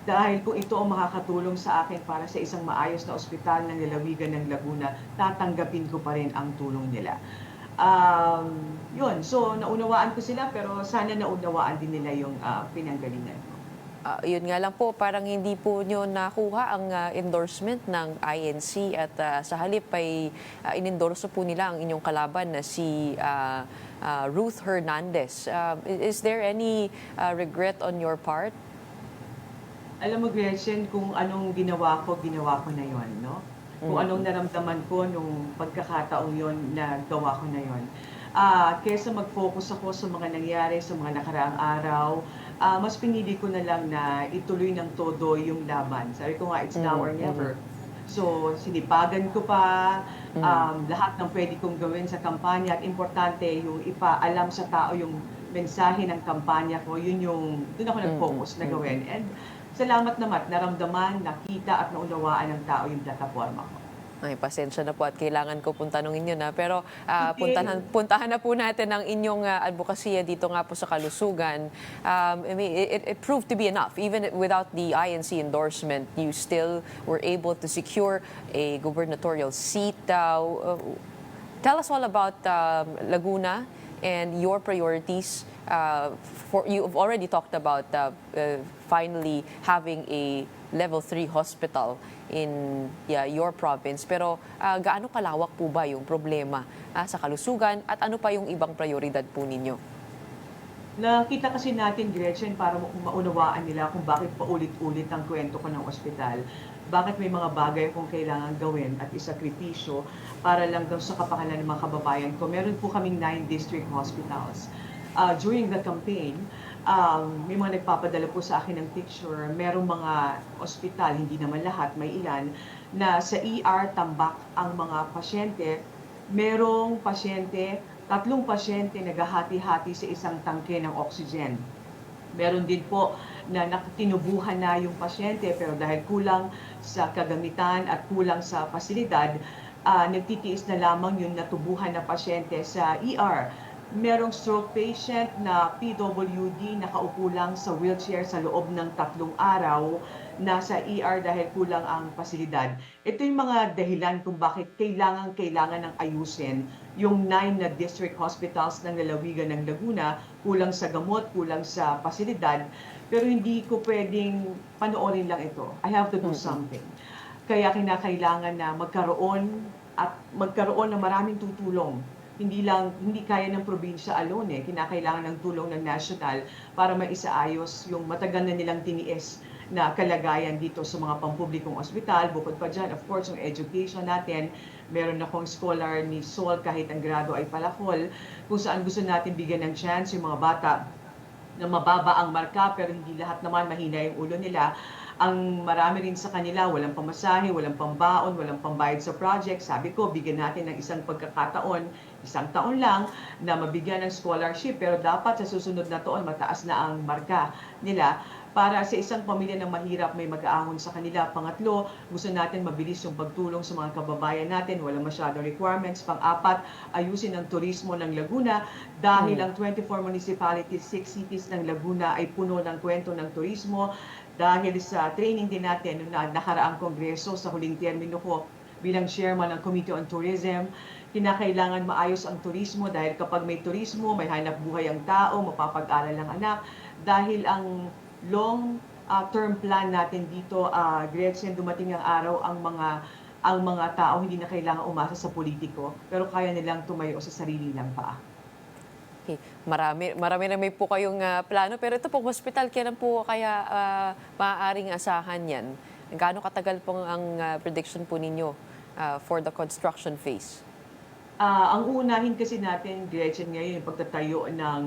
Dahil kung ito ang makakatulong sa akin para sa isang maayos na ospital ng lalawigan ng Laguna, tatanggapin ko pa rin ang tulong nila. Yun, so naunawaan ko sila, pero sana naunawaan din nila yung pinanggalingan ko. Yun nga lang po, parang hindi po nyo nakuha ang endorsement ng INC at sa halip ay inendorso po nila ang inyong kalaban na si Ruth Hernandez. Is there any regret on your part? Alam mo, Gretchen, kung anong ginawa ko na yon, no? Kung anong naramdaman ko nung pagkakataong yon na gawa ko na yon. Kesa mag-focus ako sa mga nangyari sa mga nakaraang araw, mas pinili ko na lang na ituloy ng todo yung laban. Sabi ko nga, it's now or never. So, sinipagan ko pa lahat ng pwede kong gawin sa kampanya at importante yung ipaalam sa tao yung mensahe ng kampanya ko. Doon ako nag-focus na gawin. And salamat naman, naramdaman, nakita at naunawaan ng tao yung plataforma ko. Ay, pasensya na po at kailangan ko pong tanungin yun pero Okay. puntahan na po natin ang inyong advokasya dito nga po sa kalusugan. I mean, it proved to be enough. Even without the INC endorsement, you still were able to secure a gubernatorial seat. Tell us all about Laguna and your priorities. You've already talked about finally having a level 3 hospital in your province. Pero gaano kalawak po ba yung problema sa kalusugan at ano pa yung ibang prioridad po ninyo? Nakita kasi natin, Gretchen, para maunawaan nila kung bakit paulit-ulit ang kwento ko ng ospital. Bakit may mga bagay akong kailangan gawin at isakripisyo para lang daw sa kapakanan ng mga kababayan ko. Meron po kaming 9 district hospitals. During the campaign, may mga nagpapadala po sa akin ng picture. Merong mga ospital, hindi naman lahat, may ilan, na sa ER tambak ang mga pasyente. Merong pasyente, 3 pasyente naghahati-hati sa isang tangke ng oxygen. Meron din po na tinubuhan na yung pasyente pero dahil kulang sa kagamitan at kulang sa pasilidad, nagtitiis na lamang yung natubuhan na pasyente sa ER. Merong stroke patient na PWD nakaupo lang sa wheelchair sa loob ng 3 araw nasa ER dahil kulang ang pasilidad. Ito yung mga dahilan kung bakit kailangan ng ayusin yung 9 na district hospitals ng lalawigan ng Laguna, kulang sa gamot, kulang sa pasilidad, pero hindi ko pwedeng panoorin lang ito. I have to do something. Kaya kinakailangan na magkaroon ng maraming tutulong. Hindi kaya ng probinsya alone kinakailangan ng tulong ng national para maisaayos yung matagal na nilang tiniis na kalagayan dito sa mga pampublikong ospital. Bukod pa dyan, of course, yung education natin, meron akong scholar ni Sol kahit ang grado ay palakol, kung saan gusto natin bigyan ng chance yung mga bata na mababa ang marka pero hindi lahat naman mahina yung ulo nila. Ang marami rin sa kanila, walang pamasahe, walang pambaon, walang pambayad sa project. Sabi ko, bigyan natin ng isang pagkakataon, 1 taon lang, na mabigyan ng scholarship. Pero dapat sa susunod na taon, mataas na ang marka nila. Para sa isang pamilya na mahirap, may mag-aahon sa kanila. Pangatlo, gusto natin mabilis yung pagtulong sa mga kababayan natin. Walang masyadong requirements. Pang-apat, ayusin ang turismo ng Laguna. Dahil ang 24 municipalities, 6 cities ng Laguna ay puno ng kwento ng turismo. Dahil sa training din natin noong nakaraang kongreso sa huling termino ko bilang chairman ng Committee on Tourism, kinakailangan maayos ang turismo dahil kapag may turismo, may hanap buhay ang tao, mapapag-aral ang anak. Dahil ang long-term plan natin dito, Gretchen, dumating ang araw ang mga tao hindi na kailangan umasa sa politiko, pero kaya nilang tumayo sa sarili ng paa. Okay. Marami na may po kayong plano. Pero ito pong hospital, kailan po kaya maaaring asahan yan? Gaano katagal pong ang prediction po ninyo for the construction phase? Ang uunahin kasi natin, Gretchen, ngayon yung pagtatayo ng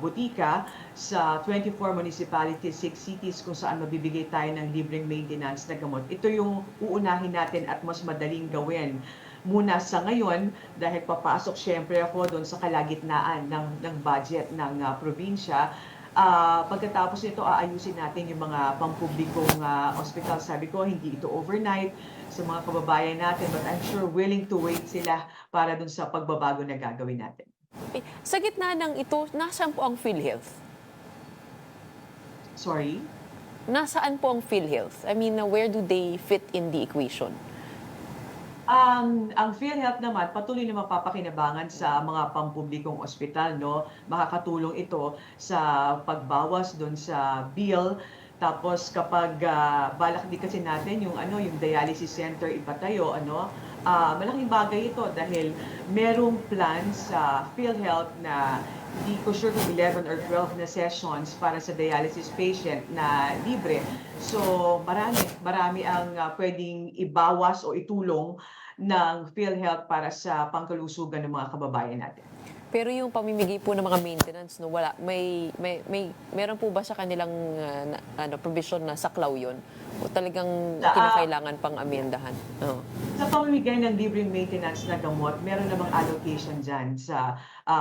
butika sa 24 municipalities, 6 cities kung saan mabibigay tayo ng libreng maintenance na gamot. Ito yung uunahin natin at mas madaling gawin muna sa ngayon dahil papasok syempre ako doon sa kalagitnaan ng budget ng probinsya. Pagkatapos nito, aayusin natin yung mga pampublikong ospital. Sabi ko, hindi ito overnight sa mga kababayan natin, but I'm sure willing to wait sila para doon sa pagbabago na gagawin natin. Okay. Sa gitna ng ito, nasaan po ang PhilHealth? Sorry? Nasaan po ang PhilHealth? I mean, where do they fit in the equation? Ang PhilHealth naman, patuloy na mapapakinabangan sa mga pampublikong ospital, no? Makakatulong ito sa pagbawas doon sa bill. Tapos kapag balak din kasi natin yung dialysis center ipatayo, malaking bagay ito dahil merong plan sa PhilHealth na hindi ko sure kung 11 or 12 na sessions para sa dialysis patient na libre. So marami ang pwedeng ibawas o itulong ng PhilHealth para sa pangkalusugan ng mga kababayan natin. Pero yung pamimigay po ng mga maintenance, no, wala. Meron po ba sa kanilang provision na saklaw yun? O talagang kinakailangan pang amendahan? Oh. Sa pamimigay ng libreng maintenance na gamot, meron namang allocation dyan sa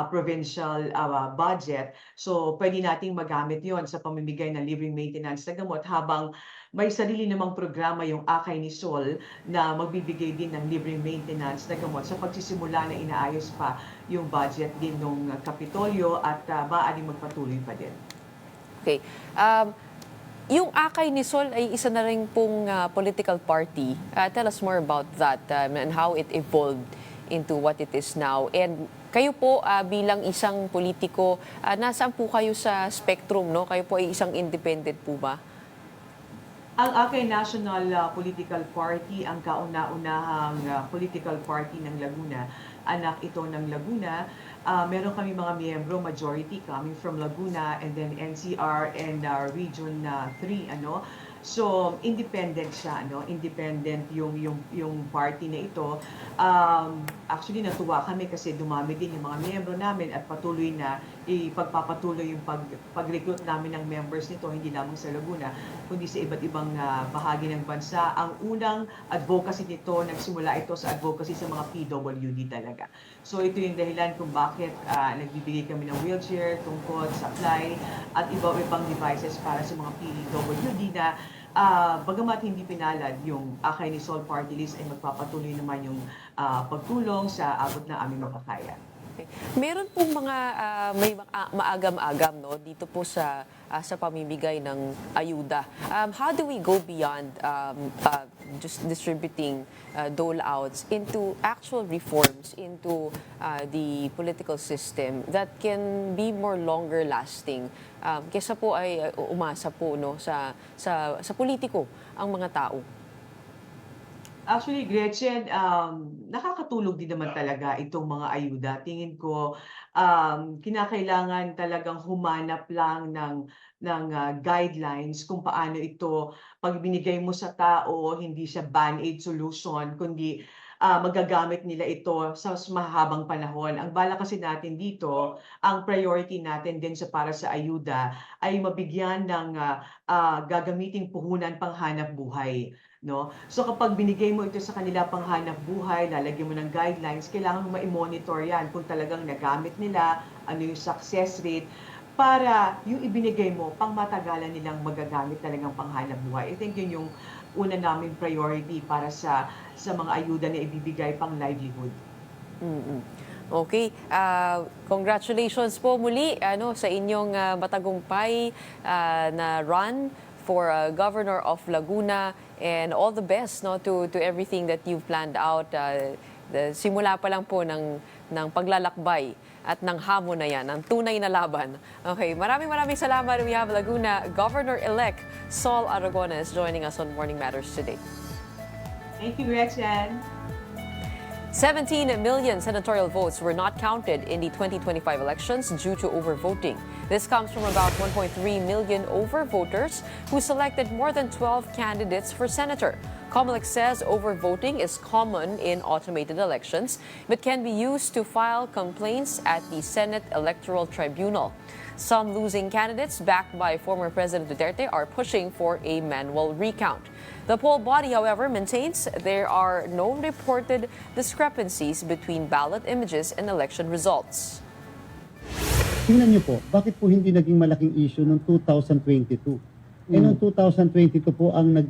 provincial budget. So, pwede nating magamit yon sa pamimigay ng libreng maintenance na gamot habang may sarili namang programa yung Akay ni Sol na magbibigay din ng libreng maintenance na gamot sa pagsisimula na inaayos pa yung budget din ng Kapitolyo at maaaring magpatuloy pa din. Okay. Yung Akay ni Sol ay isa na rin pong political party. Tell us more about that and how it evolved into what it is now. And Kayo po bilang isang politiko, nasaan po kayo sa spectrum, no? Kayo po ay isang independent po ba? Ang aking national political party, ang kauna-unahang political party ng Laguna, anak ito ng Laguna. Meron kami mga miyembro, majority coming from Laguna and then NCR and Region 3, ano. So, independent siya, no? Independent yung party na ito. Actually, natuwa kami kasi dumami din yung mga miyembro namin at patuloy na ipagpapatuloy yung pag-recruit namin ng members nito, hindi lamang sa Laguna, kundi sa iba't ibang bahagi ng bansa. Ang unang advocacy nito, nagsimula ito sa advocacy sa mga PWD talaga. So, ito yung dahilan kung bakit nagbibigay kami ng wheelchair, tungkol, supply, at iba-ibang devices para sa mga PWD na bagamat hindi pinalad yung Akay ni Sol Party List ay magpapatuloy naman yung pagtulong sa abot na aming makakaya. Okay. Meron pong mga may maagam-agam, no, dito po sa pamimigay ng ayuda. How do we go beyond just distributing dole-outs into actual reforms into the political system that can be more longer lasting? Kesa po ay umasa po, no, sa politiko ang mga tao. Actually, Gretchen, nakakatulong din naman talaga itong mga ayuda. Tingin ko, kinakailangan talagang humanap lang ng guidelines kung paano ito, pag binigay mo sa tao, hindi siya band-aid solution, kundi magagamit nila ito sa mas mahabang panahon. Ang bala kasi natin dito, ang priority natin din para sa ayuda ay mabigyan ng gagamiting puhunan panghanap buhay. No? So kapag binigay mo ito sa kanila panghanap buhay, lalagyan mo ng guidelines, kailangan mo ma-monitor yan kung talagang nagamit nila, ano yung success rate, para yung ibinigay mo, pang matagalan nilang magagamit talagang panghanap buhay. I think yun yung una naming priority para sa mga ayuda na ibibigay pang livelihood. Okay, congratulations po muli sa inyong matagumpay na run for Governor of Laguna, and all the best, no, to everything that you've planned out. Simula pa lang po ng paglalakbay at ng hamon na yan, ng tunay na laban. Okay, maraming salamat. We have Laguna Governor-elect Sol Aragones joining us on Morning Matters today. Thank you, Gretchen. 17 million senatorial votes were not counted in the 2025 elections due to overvoting. This comes from about 1.3 million overvoters who selected more than 12 candidates for senator. COMELEC says overvoting is common in automated elections but can be used to file complaints at the Senate Electoral Tribunal. Some losing candidates backed by former President Duterte are pushing for a manual recount. The poll body, however, maintains there are no reported discrepancies between ballot images and election results. Tingnan niyo po, bakit po hindi naging malaking issue noong 2022? Noong 2022 po ang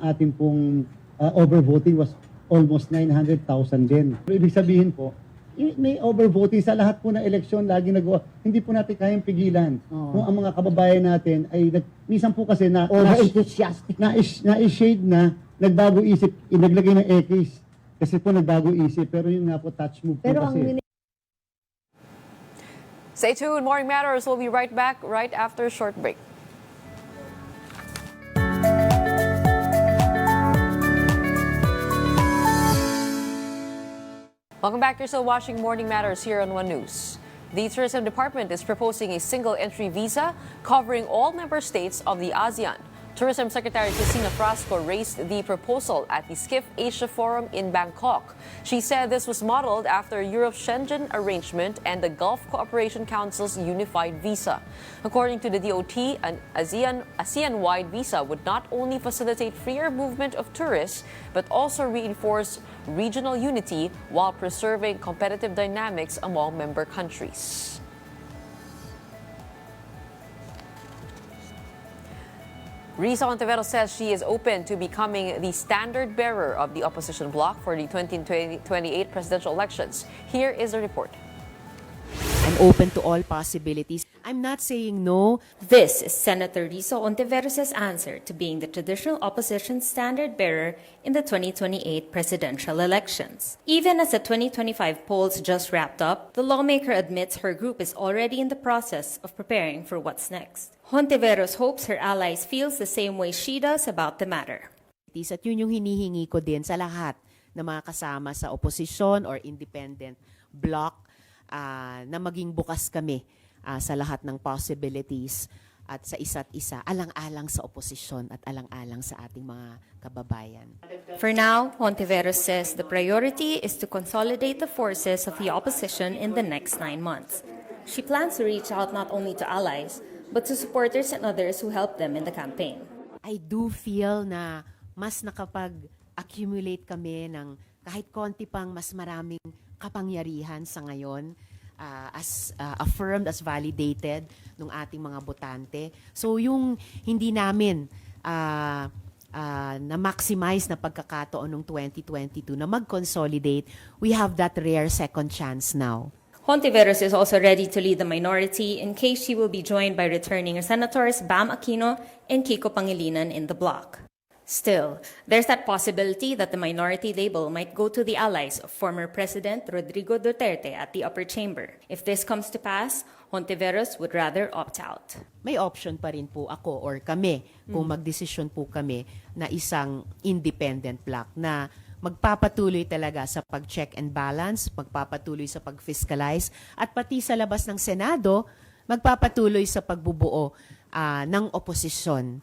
ating pong overvoting was almost 900,000 din. Ibig sabihin po, may overvoting sa lahat po ng eleksyon, lagi nagawa. Hindi po natin kayang pigilan. Kung ang mga kababayan natin ay minsan po kasi over-enthusiastic. Na-shade na, nagbago isip, inaglagay ng X. Kasi po nagbago isip, pero yung nga po touch move po kasi. Stay tuned. Morning Matters will be right back right after a short break. Welcome back. You're still watching Morning Matters here on One News. The Tourism Department is proposing a single entry visa covering all member states of the ASEAN. Tourism Secretary Cristina Frasco raised the proposal at the Skiff Asia Forum in Bangkok. She said this was modeled after Europe's Schengen arrangement and the Gulf Cooperation Council's unified visa. According to the DOT, an ASEAN-wide visa would not only facilitate freer movement of tourists, but also reinforce regional unity while preserving competitive dynamics among member countries. Risa Ontiveros says she is open to becoming the standard bearer of the opposition bloc for the 2028 presidential elections. Here is the report. I'm open to all possibilities. I'm not saying no. This is Senator Rizzo Ontiveros' answer to being the traditional opposition standard bearer in the 2028 presidential elections. Even as the 2025 polls just wrapped up, the lawmaker admits her group is already in the process of preparing for what's next. Hontiveros hopes her allies feels the same way she does about the matter. At yun yung hinihingi ko din sa lahat na mga kasama sa opposition or independent bloc na maging bukas kami sa lahat ng possibilities at sa isa't isa, alang-alang sa oposisyon at alang-alang sa ating mga kababayan. For now, Hontiveros says the priority is to consolidate the forces of the opposition in the next 9 months. She plans to reach out not only to allies, but to supporters and others who helped them in the campaign. I do feel na mas nakapag-accumulate kami ng kahit konti pang mas maraming kapangyarihan sa ngayon, as affirmed, as validated ng ating mga botante. So yung hindi namin na-maximize na pagkakataon ng 2022 na mag-consolidate, we have that rare second chance now. Hontiveros is also ready to lead the minority in case she will be joined by returning Senators Bam Aquino and Kiko Pangilinan in the bloc. Still, there's that possibility that the minority label might go to the allies of former President Rodrigo Duterte at the upper chamber. If this comes to pass, Hontiveros would rather opt out. May option pa rin po ako or kami kung magdesisyon po kami na isang independent bloc na magpapatuloy talaga sa pag-check and balance, magpapatuloy sa pag-fiscalize, at pati sa labas ng Senado, magpapatuloy sa pagbubuo ng oposisyon.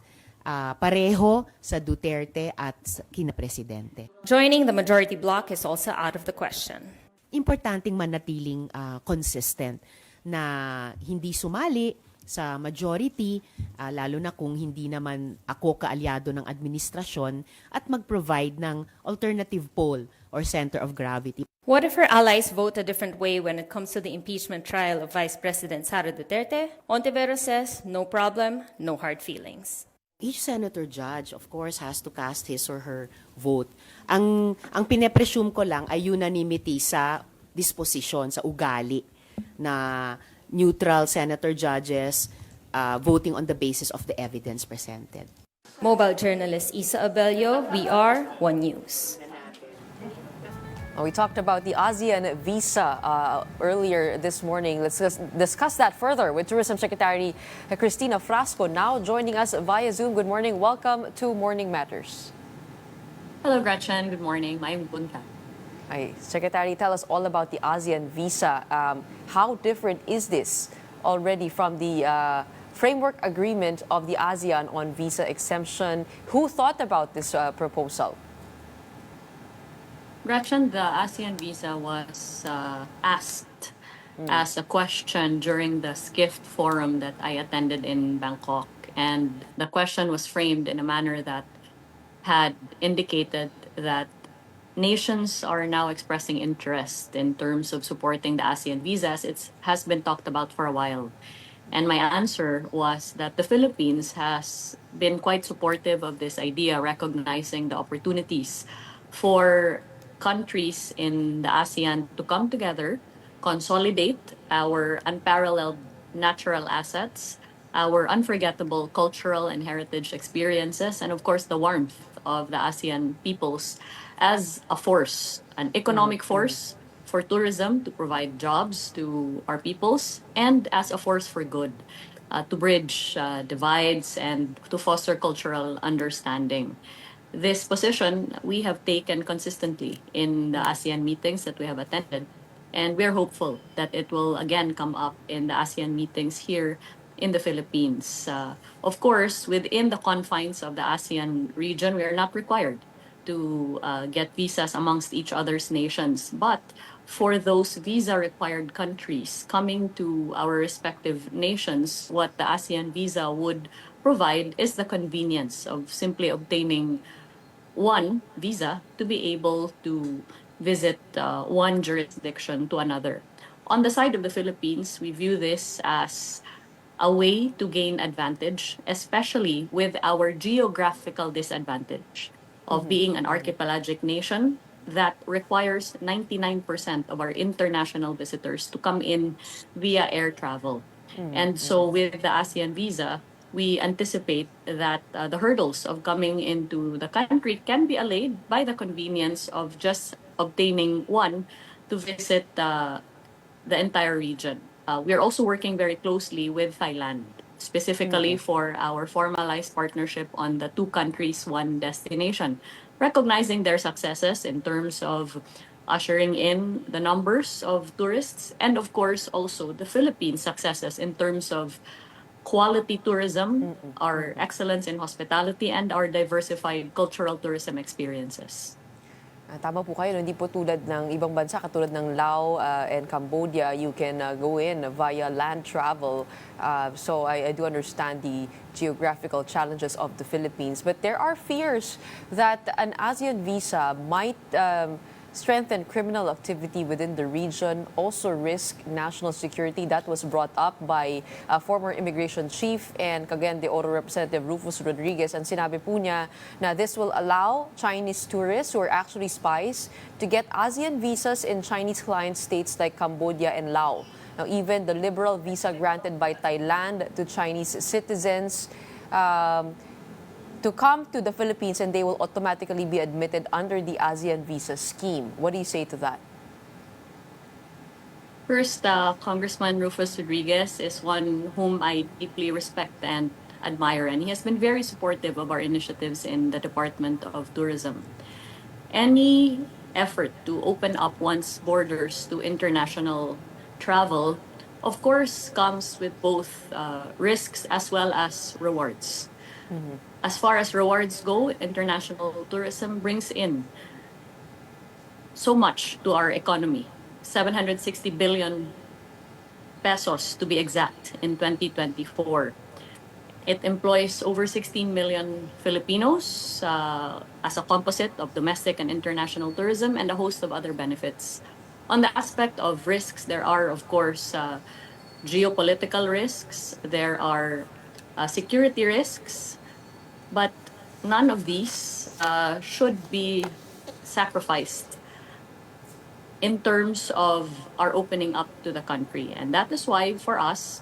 Pareho sa Duterte at kina Presidente. Joining the majority bloc is also out of the question. Importanteng manatiling consistent na hindi sumali sa majority, lalo na kung hindi naman ako kaalyado ng administrasyon, at mag-provide ng alternative pole or center of gravity. What if her allies vote a different way when it comes to the impeachment trial of Vice President Sara Duterte? Hontiveros says, no problem, no hard feelings. Each senator judge, of course, has to cast his or her vote. Ang pine-presume ko lang ay unanimity sa disposition, sa ugali na neutral senator judges voting on the basis of the evidence presented. Mobile journalist Isa Abelio, we are One News. We talked about the ASEAN visa earlier this morning. Let's discuss that further with Tourism Secretary Cristina Frasco, now joining us via Zoom. Good morning. Welcome to Morning Matters. Hello, Gretchen. Good morning. Maayong bunta. Hi, Secretary, tell us all about the ASEAN visa. How different is this already from the framework agreement of the ASEAN on visa exemption? Who thought about this proposal? Gretchen, the ASEAN visa was asked as a question during the SCIFT forum that I attended in Bangkok. And the question was framed in a manner that had indicated that nations are now expressing interest in terms of supporting the ASEAN visas. It has been talked about for a while. And my answer was that the Philippines has been quite supportive of this idea, recognizing the opportunities for countries in the ASEAN to come together, consolidate our unparalleled natural assets, our unforgettable cultural and heritage experiences, and of course the warmth of the ASEAN peoples as a force, an economic force for tourism to provide jobs to our peoples, and as a force for good, to bridge divides and to foster cultural understanding. This position we have taken consistently in the ASEAN meetings that we have attended, and we're hopeful that it will again come up in the ASEAN meetings here in the Philippines. Of course, within the confines of the ASEAN region, we are not required to get visas amongst each other's nations, but for those visa-required countries coming to our respective nations, what the ASEAN visa would provide is the convenience of simply obtaining one visa to be able to visit one jurisdiction to another. On the side of the Philippines, we view this as a way to gain advantage, especially with our geographical disadvantage of being an archipelagic nation that requires 99% of our international visitors to come in via air travel. And so with the ASEAN visa, we anticipate that the hurdles of coming into the country can be allayed by the convenience of just obtaining one to visit the entire region. We are also working very closely with Thailand, specifically for our formalized partnership on the two countries, one destination, recognizing their successes in terms of ushering in the numbers of tourists, and of course also the Philippines' successes in terms of quality tourism, our excellence in hospitality, and our diversified cultural tourism experiences. Tama po kayo, no? Hindi po tulad ng ibang bansa, katulad ng Laos and Cambodia, you can go in via land travel. So I do understand the geographical challenges of the Philippines. But there are fears that an ASEAN visa might strengthen criminal activity within the region, also risk national security. That was brought up by former immigration chief and Cagayan de Oro Representative Rufus Rodriguez. And sinabi po niya na this will allow Chinese tourists who are actually spies to get ASEAN visas in Chinese client states like Cambodia and Laos. Now, even the liberal visa granted by Thailand to Chinese citizens to come to the Philippines, and they will automatically be admitted under the ASEAN visa scheme. What do you say to that? First, Congressman Rufus Rodriguez is one whom I deeply respect and admire, and he has been very supportive of our initiatives in the Department of Tourism. Any effort to open up one's borders to international travel, of course, comes with both risks as well as rewards. As far as rewards go, international tourism brings in so much to our economy, 760 billion pesos to be exact in 2024. It employs over 16 million Filipinos as a composite of domestic and international tourism and a host of other benefits. On the aspect of risks, there are, of course, geopolitical risks, there are security risks, but none of these should be sacrificed in terms of our opening up to the country. And that is why, for us,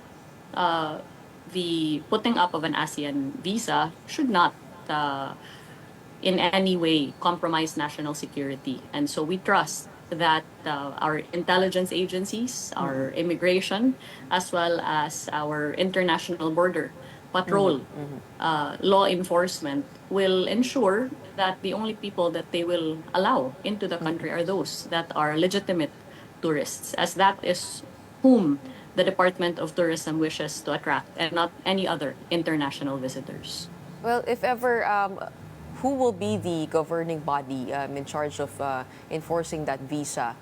the putting up of an ASEAN visa should not in any way compromise national security. And so we trust that our intelligence agencies, our immigration, as well as our international border patrol, law enforcement will ensure that the only people that they will allow into the country are those that are legitimate tourists, as that is whom the Department of Tourism wishes to attract and not any other international visitors. Well, if ever, who will be the governing body in charge of enforcing that visa?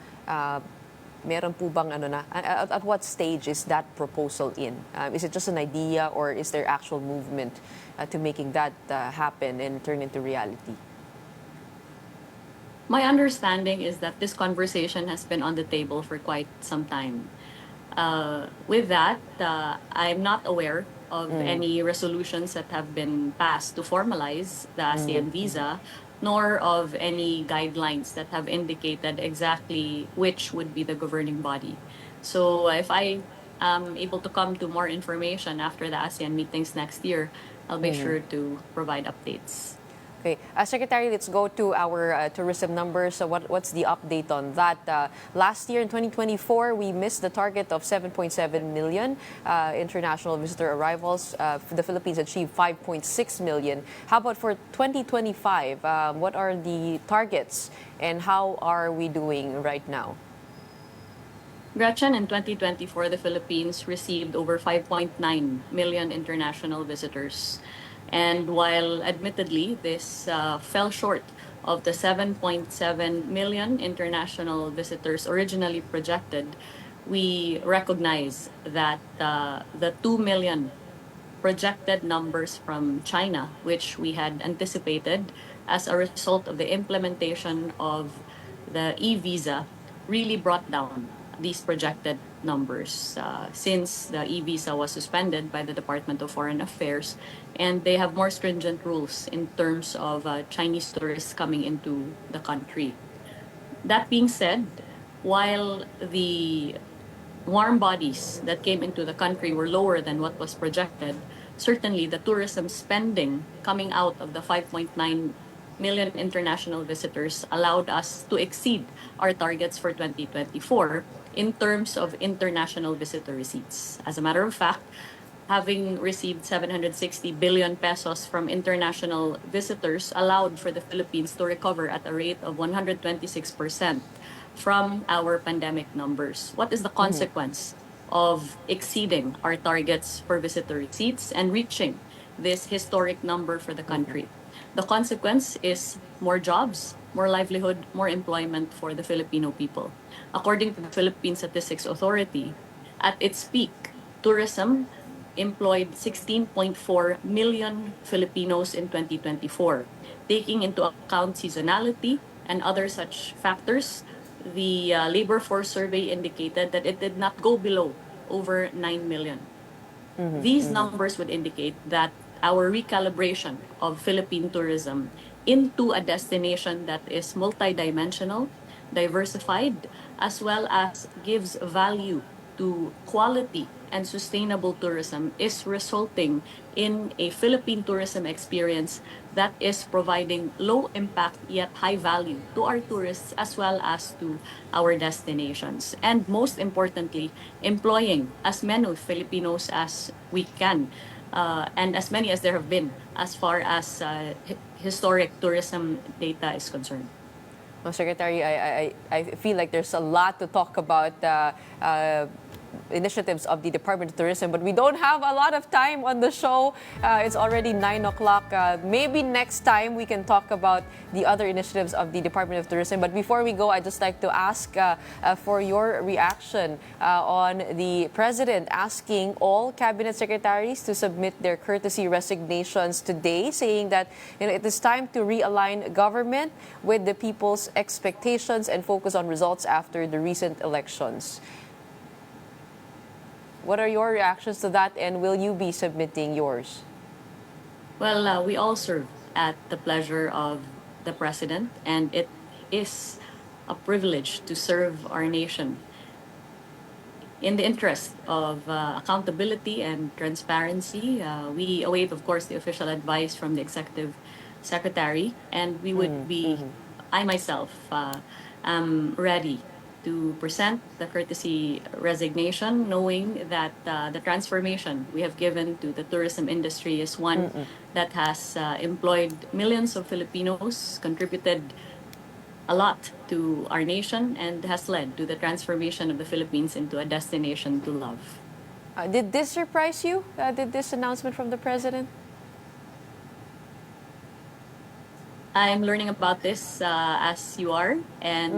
Meron po bang at what stage is that proposal in? Is it just an idea, or is there actual movement to making that happen and turn into reality? My understanding is that this conversation has been on the table for quite some time. With that, I'm not aware of any resolutions that have been passed to formalize the ASEAN visa, nor of any guidelines that have indicated exactly which would be the governing body. So if I am able to come to more information after the ASEAN meetings next year, I'll be sure to provide updates. Okay, Secretary, let's go to our tourism numbers. So what's the update on that? Last year in 2024, we missed the target of 7.7 million international visitor arrivals. The Philippines achieved 5.6 million. How about for 2025? What are the targets and how are we doing right now? Gretchen, in 2024, the Philippines received over 5.9 million international visitors. And while admittedly this fell short of the 7.7 million international visitors originally projected, we recognize that the 2 million projected numbers from China, which we had anticipated as a result of the implementation of the e-visa, really brought down these projected numbers since the e-visa was suspended by the Department of Foreign Affairs, and they have more stringent rules in terms of Chinese tourists coming into the country. That being said, while the warm bodies that came into the country were lower than what was projected, certainly the tourism spending coming out of the 5.9 million international visitors allowed us to exceed our targets for 2024 in terms of international visitor receipts. As a matter of fact, having received 760 billion pesos from international visitors allowed for the Philippines to recover at a rate of 126% from our pandemic numbers. What is the consequence of exceeding our targets for visitor receipts and reaching this historic number for the country? The consequence is more jobs, more livelihood, more employment for the Filipino people. According to the Philippine Statistics Authority, at its peak, tourism employed 16.4 million Filipinos in 2024. Taking into account seasonality and other such factors, the labor force survey indicated that it did not go below over 9 million. These numbers would indicate that our recalibration of Philippine tourism into a destination that is multidimensional, diversified, as well as gives value to quality and sustainable tourism is resulting in a Philippine tourism experience that is providing low impact yet high value to our tourists as well as to our destinations. And most importantly, employing as many Filipinos as we can and as many as there have been as far as historic tourism data is concerned. Well, Secretary, I feel like there's a lot to talk about initiatives of the Department of Tourism, but we don't have a lot of time on the show. It's already 9 o'clock. Maybe next time we can talk about the other initiatives of the Department of Tourism. But before we go, I'd just like to ask for your reaction on the President asking all cabinet secretaries to submit their courtesy resignations today, saying that it is time to realign government with the people's expectations and focus on results after the recent elections. What are your reactions to that, and will you be submitting yours? Well, we all serve at the pleasure of the President, and it is a privilege to serve our nation in the interest of accountability and transparency. We await, of course, the official advice from the Executive Secretary, and we would be, I myself, am ready to present the courtesy resignation, knowing that the transformation we have given to the tourism industry is one that has employed millions of Filipinos, contributed a lot to our nation, and has led to the transformation of the Philippines into a destination to love. Did this surprise you? Did this announcement from the President? I'm learning about this as you are, and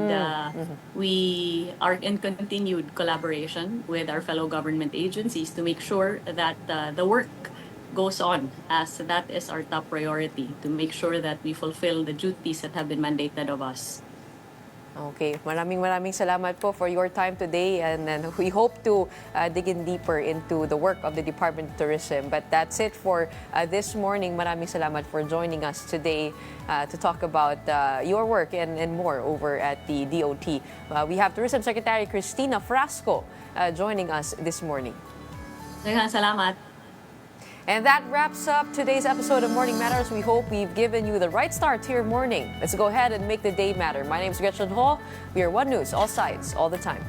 we are in continued collaboration with our fellow government agencies to make sure that the work goes on, as that is our top priority, to make sure that we fulfill the duties that have been mandated of us. Okay, maraming salamat po for your time today, and we hope to dig in deeper into the work of the Department of Tourism. But that's it for this morning. Maraming salamat for joining us today to talk about your work and more over at the DOT. We have Tourism Secretary Cristina Frasco joining us this morning. Salamat. And that wraps up today's episode of Morning Matters. We hope we've given you the right start to your morning. Let's go ahead and make the day matter. My name is Gretchen Ho. We are One News, all sides, all the time.